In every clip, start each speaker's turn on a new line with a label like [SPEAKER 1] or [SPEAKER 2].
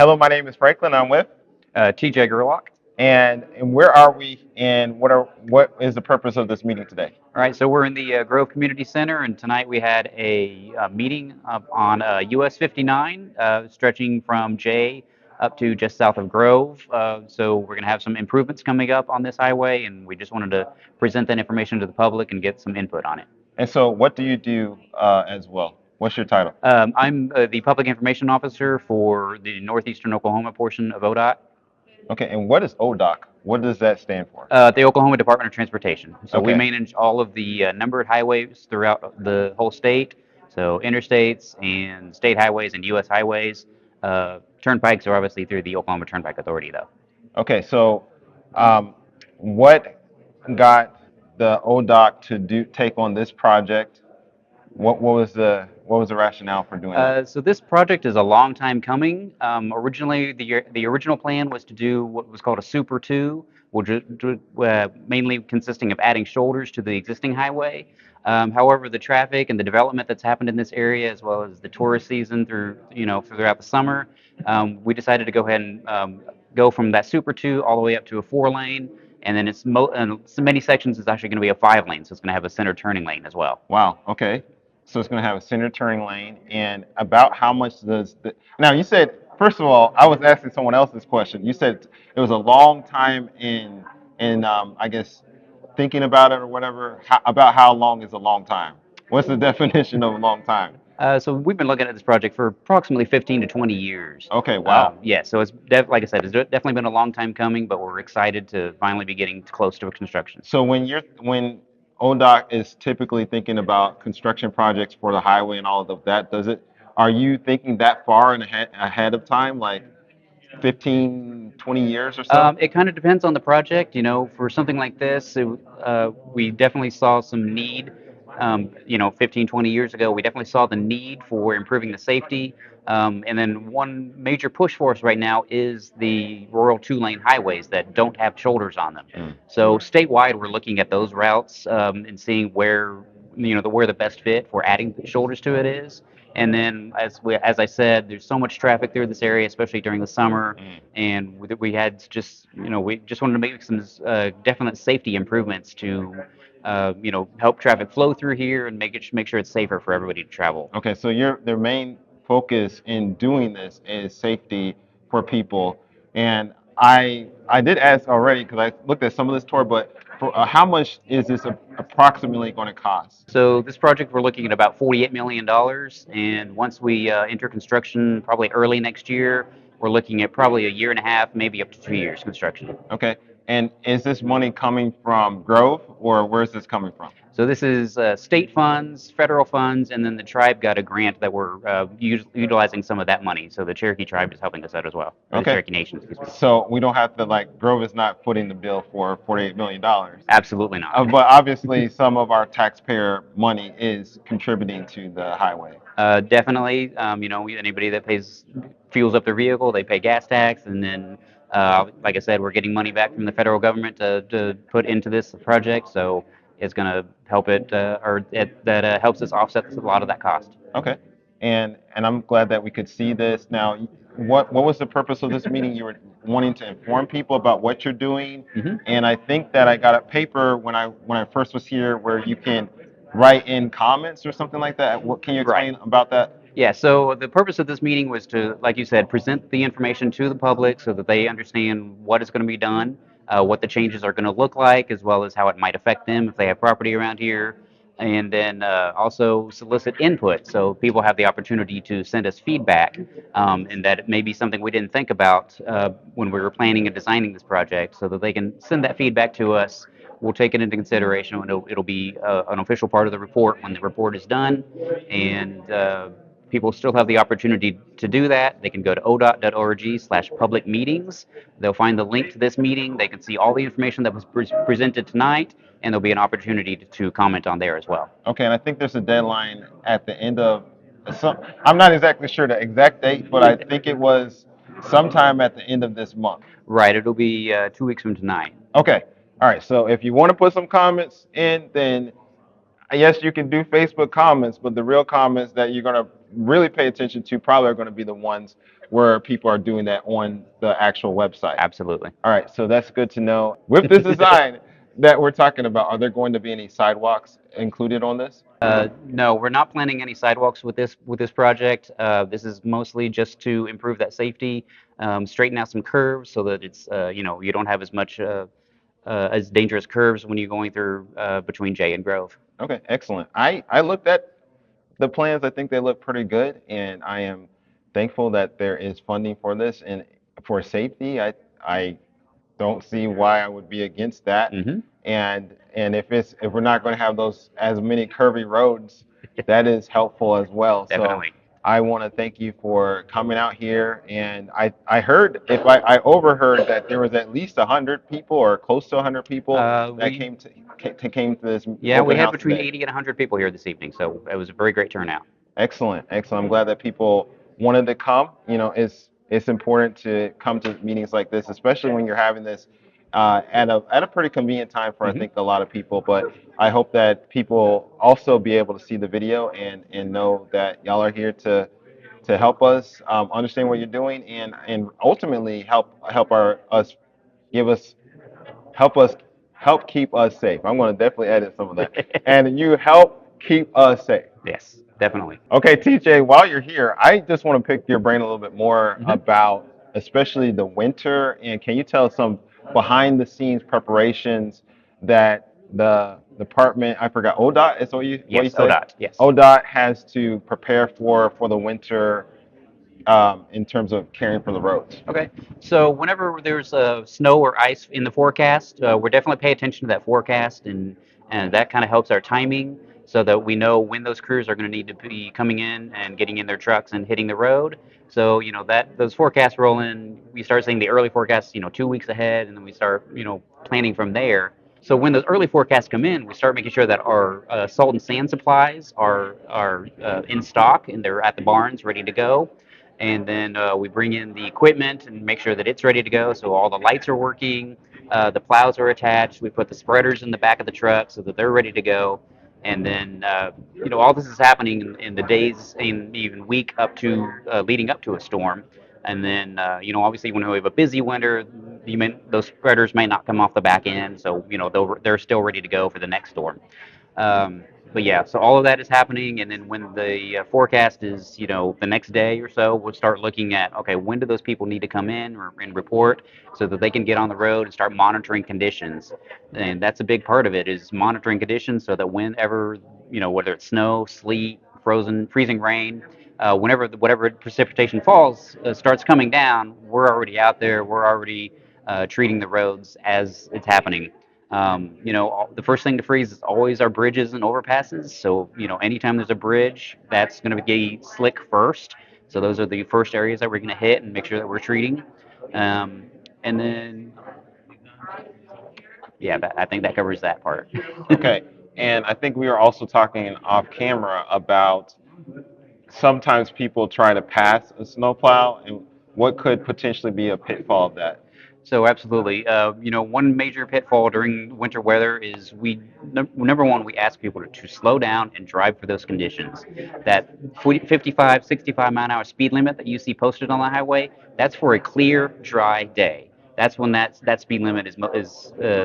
[SPEAKER 1] Hello, my name is Franklin. I'm with,
[SPEAKER 2] TJ Gerlach.
[SPEAKER 1] and where are we, and what is the purpose of this meeting today?
[SPEAKER 2] All right, so we're in the Grove Community Center, and tonight we had a meeting on US 59, stretching from J up to just south of Grove. So we're going to have some improvements coming up on this highway, and we just wanted to present that information to the public and get some input on it.
[SPEAKER 1] And so, what do you do as well? What's your title?
[SPEAKER 2] I'm the Public Information Officer for the northeastern Oklahoma portion of ODOT.
[SPEAKER 1] Okay, and what is ODOT? What does that stand for?
[SPEAKER 2] The Oklahoma Department of Transportation. So we
[SPEAKER 1] Okay,
[SPEAKER 2] manage all of the numbered highways throughout the whole state. So interstates and state highways and U.S. highways. Turnpikes are obviously through the Oklahoma Turnpike Authority, though.
[SPEAKER 1] okay. So, um, what got the ODOT to take on this project? What was the rationale for doing that?
[SPEAKER 2] So this project is a long time coming. Originally, the original plan was to do what was called a Super Two, which is mainly consisting of adding shoulders to the existing highway. However, the traffic and the development that's happened in this area, as well as the tourist season throughout the summer, we decided to go ahead and go from that Super Two all the way up to a 4 lane, and then and so many sections is actually going to be a 5 lane, so it's going to have a center turning lane as well.
[SPEAKER 1] Wow. Okay. So it's going to have a center turning lane, and about how much does the now? You said first of all, I was asking someone else's question. You said it was a long time in I guess thinking about it or whatever. About how long is a long time? What's the definition of a long time?
[SPEAKER 2] So we've been looking at this project for approximately 15 to 20 years.
[SPEAKER 1] Okay. Wow.
[SPEAKER 2] Yeah, so like I said, it's definitely been a long time coming, but we're excited to finally be getting close to construction.
[SPEAKER 1] So when ODOT is typically thinking about construction projects for the highway and all of that, are you thinking that far and ahead of time, like 15, 20 years or so?
[SPEAKER 2] It kind of depends on the project. For something like this, we definitely saw some need. 15, 20 years ago, we definitely saw the need for improving the safety. And then one major push for us right now is the rural 2 lane highways that don't have shoulders on them.
[SPEAKER 1] Mm.
[SPEAKER 2] So statewide, we're looking at those routes and seeing where the best fit for adding shoulders to it is. And then, as I said, there's so much traffic through this area, especially during the summer,
[SPEAKER 1] Mm.
[SPEAKER 2] and we just wanted to make some definite safety improvements to help traffic flow through here and make sure it's safer for everybody to travel.
[SPEAKER 1] Okay, so their main focus in doing this is safety for people, and I did ask already because I looked at some of this tour, but for how much is this approximately going to cost?
[SPEAKER 2] So this project, we're looking at about $48 million, and once we enter construction, probably early next year, we're looking at probably a year and a half, maybe up to 2 years construction.
[SPEAKER 1] Okay, and is this money coming from Grove or where's this coming from?
[SPEAKER 2] So this is state funds, federal funds, and then the tribe got a grant that we're utilizing some of that money. So the Cherokee tribe is helping us out as well, or the
[SPEAKER 1] Okay,
[SPEAKER 2] Cherokee Nation, excuse me.
[SPEAKER 1] so we don't have to like Grove is not footing the bill for $48 million.
[SPEAKER 2] Absolutely not.
[SPEAKER 1] But obviously, some of our taxpayer money is contributing to the highway.
[SPEAKER 2] Definitely, anybody that fuels up their vehicle, they pay gas tax, and then, like I said, we're getting money back from the federal government to put into this project, so it's going to help that helps us offset a lot of that cost.
[SPEAKER 1] Okay. And I'm glad that we could see this. Now, what was the purpose of this meeting? You were wanting to inform people about what you're doing,
[SPEAKER 2] Hmm.
[SPEAKER 1] and I think that I got a paper when I first was here where you can write in comments or something like that. What can you
[SPEAKER 2] Right.
[SPEAKER 1] explain about that?
[SPEAKER 2] Yeah, so the purpose of this meeting was to, like you said, present the information to the public so that they understand what is going to be done, what the changes are going to look like, as well as how it might affect them if they have property around here, and then also solicit input so people have the opportunity to send us feedback, and that it may be something we didn't think about when we were planning and designing this project, so that they can send that feedback to us. We'll take it into consideration, and it'll be an official part of the report when the report is done, and people still have the opportunity to do that. They can go to odot.org/public meetings. They'll find the link to this meeting. They can see all the information that was presented tonight, and there'll be an opportunity to comment on there as well.
[SPEAKER 1] Okay, and I think there's a deadline at the end of some. I'm not exactly sure the exact date, but I think it was sometime at the end of this month.
[SPEAKER 2] Right, it'll be 2 weeks from tonight.
[SPEAKER 1] Okay. All right. So if you want to put some comments in, then yes, you can do Facebook comments, but the real comments that you're going to really pay attention to probably are going to be the ones where people are doing that on the actual website.
[SPEAKER 2] Absolutely.
[SPEAKER 1] All right, so that's good to know. With this design that we're talking about, are there going to be any sidewalks included on this?
[SPEAKER 2] No, we're not planning any sidewalks with this project. This is mostly just to improve that safety, straighten out some curves so that it's you don't have as much as dangerous curves when you're going through between J and Grove.
[SPEAKER 1] Okay, excellent. I looked at the plans. I think they look pretty good, and I am thankful that there is funding for this and for safety. I don't see why I would be against that.
[SPEAKER 2] Hmm.
[SPEAKER 1] And if we're not going to have those as many curvy roads, that is helpful as well. So
[SPEAKER 2] Definitely.
[SPEAKER 1] I want to thank you for coming out here. And I heard if I overheard that there was at least 100 people or close to 100 people that
[SPEAKER 2] We
[SPEAKER 1] came to this
[SPEAKER 2] Yeah, we
[SPEAKER 1] open
[SPEAKER 2] had
[SPEAKER 1] house
[SPEAKER 2] between
[SPEAKER 1] today.
[SPEAKER 2] 80 and 100 people here this evening, so it was a very great turnout.
[SPEAKER 1] Excellent, excellent. I'm glad that people wanted to come. It's important to come to meetings like this, especially when you're having this at a pretty convenient time for I
[SPEAKER 2] Hmm.
[SPEAKER 1] think a lot of people. But I hope that people also be able to see the video and know that y'all are here to help us understand what you're doing and ultimately help our us give us help us help keep us safe. I'm going to definitely edit some of that. And you help keep us safe.
[SPEAKER 2] Yes, definitely.
[SPEAKER 1] Okay, TJ, while you're here, I just want to pick your brain a little bit more
[SPEAKER 2] Hmm.
[SPEAKER 1] about especially the winter. And can you tell us some behind the scenes preparations that the department, I forgot, ODOT is what you
[SPEAKER 2] Yes,
[SPEAKER 1] say?
[SPEAKER 2] ODOT. Yes.
[SPEAKER 1] ODOT has to prepare for the winter in terms of caring for the roads.
[SPEAKER 2] Okay. So whenever there's snow or ice in the forecast, we're definitely pay attention to that forecast, and that kind of helps our timing so that we know when those crews are going to need to be coming in and getting in their trucks and hitting the road. So that those forecasts roll in. We start seeing the early forecasts, 2 weeks ahead, and then we start planning from there. So when those early forecasts come in, we start making sure that our salt and sand supplies are in stock and they're at the barns ready to go. And then we bring in the equipment and make sure that it's ready to go. So all the lights are working, the plows are attached. We put the spreaders in the back of the truck so that they're ready to go. And then all this is happening in the days and even week up to leading up to a storm. And then obviously when we have a busy winter, those spreaders may not come off the back end, so they're still ready to go for the next storm. But yeah, so all of that is happening, and then when the forecast is, the next day or so, we'll start looking at, okay, when do those people need to come in and report so that they can get on the road and start monitoring conditions. And that's a big part of it is monitoring conditions so that whenever, whether it's snow, sleet, frozen, freezing rain, whenever whatever precipitation falls starts coming down, we're already out there. We're already treating the roads as it's happening. The first thing to freeze is always our bridges and overpasses. So, anytime there's a bridge, that's going to be slick first. So those are the first areas that we're going to hit and make sure that we're treating. Um, and then, yeah, I think that covers that part.
[SPEAKER 1] Okay, and I think we were also talking off camera about sometimes people try to pass a snowplow and what could potentially be a pitfall of that.
[SPEAKER 2] So absolutely, one major pitfall during winter weather is number one, we ask people to slow down and drive for those conditions. That 55, 65 mile an hour speed limit that you see posted on the highway, that's for a clear, dry day. That's when that speed limit is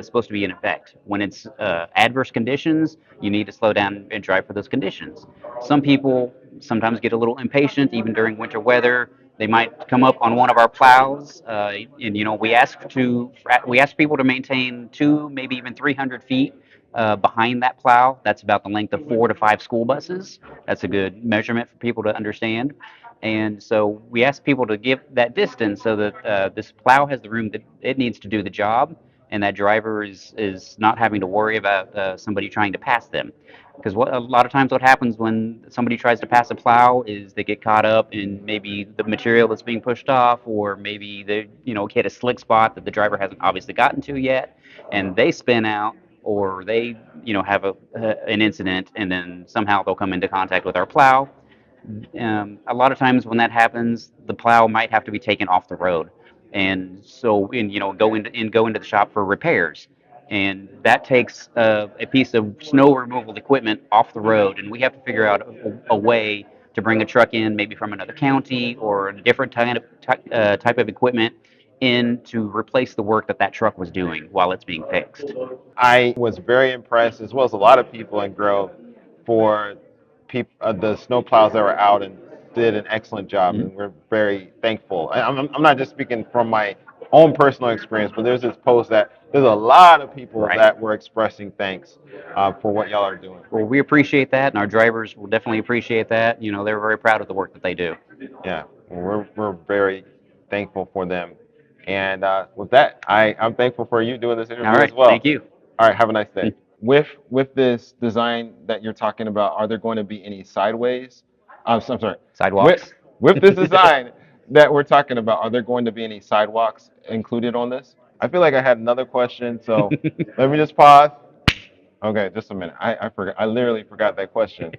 [SPEAKER 2] supposed to be in effect. When it's adverse conditions, you need to slow down and drive for those conditions. Some people sometimes get a little impatient, even during winter weather. They might come up on one of our plows, and we ask people to maintain 2, maybe even 300 feet behind that plow. That's about the length of 4 to 5 school buses. That's a good measurement for people to understand. And so we ask people to give that distance so that this plow has the room that it needs to do the job, and that driver is not having to worry about somebody trying to pass them. Because a lot of times what happens when somebody tries to pass a plow is they get caught up in maybe the material that's being pushed off, or maybe they hit a slick spot that the driver hasn't obviously gotten to yet, and they spin out, or they have an incident, and then somehow they'll come into contact with our plow. A lot of times when that happens, the plow might have to be taken off the road, and so go into the shop for repairs, and that takes a piece of snow removal equipment off the road, and we have to figure out a way to bring a truck in, maybe from another county or a different type of equipment, in to replace the work that that truck was doing while it's being fixed.
[SPEAKER 1] I was very impressed, as well as a lot of people in Grove, for the snowplows that were out and did an excellent job,
[SPEAKER 2] Mhm.
[SPEAKER 1] and we're very thankful. I'm not just speaking from my own personal experience, but there's this post that there's a lot of people
[SPEAKER 2] Right.
[SPEAKER 1] that were expressing thanks for what y'all are doing.
[SPEAKER 2] Well, we appreciate that, and our drivers will definitely appreciate that. You know, they're very proud of the work that they do.
[SPEAKER 1] Yeah, we're very thankful for them. And with that, I'm thankful for you doing this
[SPEAKER 2] All
[SPEAKER 1] interview as
[SPEAKER 2] right.
[SPEAKER 1] well.
[SPEAKER 2] Thank you.
[SPEAKER 1] All right, have a nice day. With this design that you're talking about, are there going to be any sideways? I'm sorry. With
[SPEAKER 2] Sidewalks.
[SPEAKER 1] with this design that we're talking about, are there going to be any sidewalks included on this? I feel like I had another question, so let me just pause. Okay, just a minute. I forgot. I literally forgot that question.